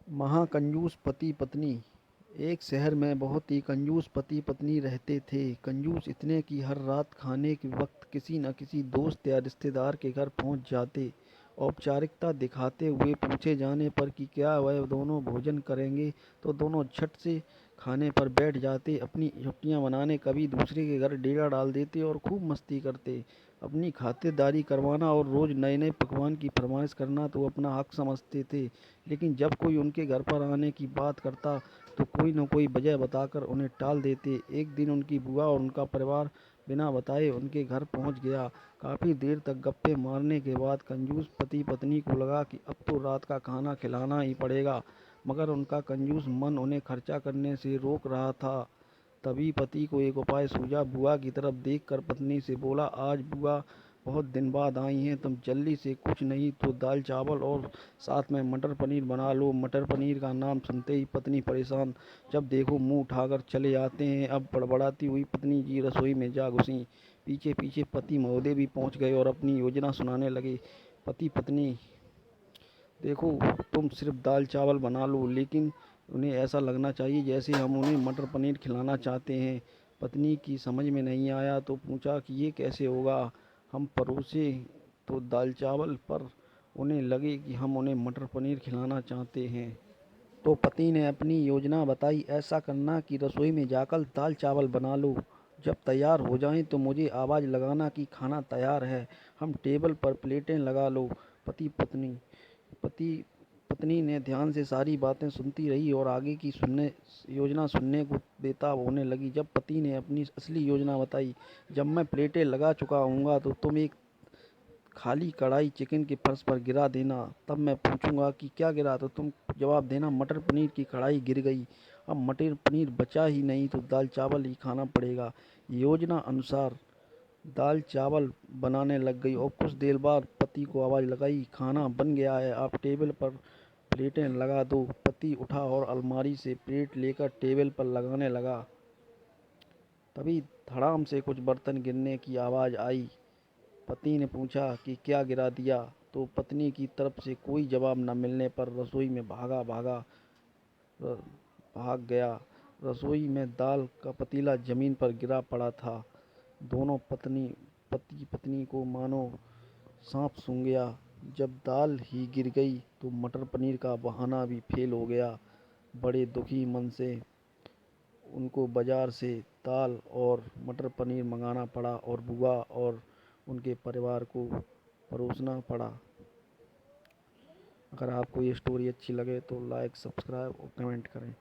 महाकंजूस पति पत्नी। एक शहर में बहुत ही कंजूस पति पत्नी रहते थे। कंजूस इतने कि हर रात खाने के वक्त किसी न किसी दोस्त या रिश्तेदार के घर पहुंच जाते। औपचारिकता दिखाते हुए पूछे जाने पर कि क्या वह दोनों भोजन करेंगे तो दोनों झट से खाने पर बैठ जाते। अपनी छुट्टियां मनाने कभी दूसरे के घर डेरा डाल देते और खूब मस्ती करते। अपनी खातिरदारी करवाना और रोज़ नए नए पकवान की फरमाइश करना तो अपना हक समझते थे। लेकिन जब कोई उनके घर पर आने की बात करता तो कोई न कोई वजह बताकर उन्हें टाल देते। एक दिन उनकी बुआ और उनका परिवार बिना बताए उनके घर पहुंच गया। काफ़ी देर तक गप्पे मारने के बाद कंजूस पति पत्नी को लगा कि अब तो रात का खाना खिलाना ही पड़ेगा, मगर उनका कंजूस मन उन्हें खर्चा करने से रोक रहा था। तभी पति को एक उपाय सूझा। बुआ की तरफ देखकर पत्नी से बोला, आज बुआ बहुत दिन बाद आई हैं, तुम जल्दी से कुछ नहीं तो दाल चावल और साथ में मटर पनीर बना लो। मटर पनीर का नाम सुनते ही पत्नी परेशान, जब देखो मुंह उठाकर चले आते हैं। अब बड़बड़ाती हुई पत्नी जी रसोई में जा घुसी। पीछे पीछे पति महोदय भी पहुंच गए और अपनी योजना सुनाने लगे। पति पत्नी, देखो, तुम सिर्फ दाल चावल बना लो, लेकिन उन्हें ऐसा लगना चाहिए जैसे हम उन्हें मटर पनीर खिलाना चाहते हैं। पत्नी की समझ में नहीं आया तो पूछा कि ये कैसे होगा। हम परोसे तो दाल चावल, पर उन्हें लगे कि हम उन्हें मटर पनीर खिलाना चाहते हैं। तो पति ने अपनी योजना बताई। ऐसा करना कि रसोई में जाकर दाल चावल बना लो। जब तैयार हो जाएं तो मुझे आवाज़ लगाना कि खाना तैयार है। हम टेबल पर प्लेटें लगा लो। पति पत्नी पति पत्नी ने ध्यान से सारी बातें सुनती रही और आगे की योजना सुनने को बेताब होने लगी। जब पति ने अपनी असली योजना बताई, जब मैं प्लेटें लगा चुका हूँगा तो तुम एक खाली कढ़ाई चिकन के फर्श पर गिरा देना। तब मैं पूछूंगा कि क्या गिरा तो तुम जवाब देना, मटर पनीर की कढ़ाई गिर गई। अब मटर पनीर बचा ही नहीं तो दाल चावल ही खाना पड़ेगा। योजना अनुसार दाल चावल बनाने लग गई और कुछ देर बाद पति को आवाज़ लगाई, खाना बन गया है, आप टेबल पर प्लेटें लगा दो। पति उठा और अलमारी से प्लेट लेकर टेबल पर लगाने लगा। तभी धड़ाम से कुछ बर्तन गिरने की आवाज़ आई। पति ने पूछा कि क्या गिरा दिया, तो पत्नी की तरफ से कोई जवाब न मिलने पर रसोई में र- भाग गया। रसोई में दाल का पतीला जमीन पर गिरा पड़ा था। दोनों पति पत्नी को मानो सांप सूंघ गया। जब दाल ही गिर गई तो मटर पनीर का बहाना भी फेल हो गया। बड़े दुखी मन से उनको बाजार से दाल और मटर पनीर मंगाना पड़ा और बुआ और उनके परिवार को परोसना पड़ा। अगर आपको ये स्टोरी अच्छी लगे तो लाइक, सब्सक्राइब और कमेंट करें।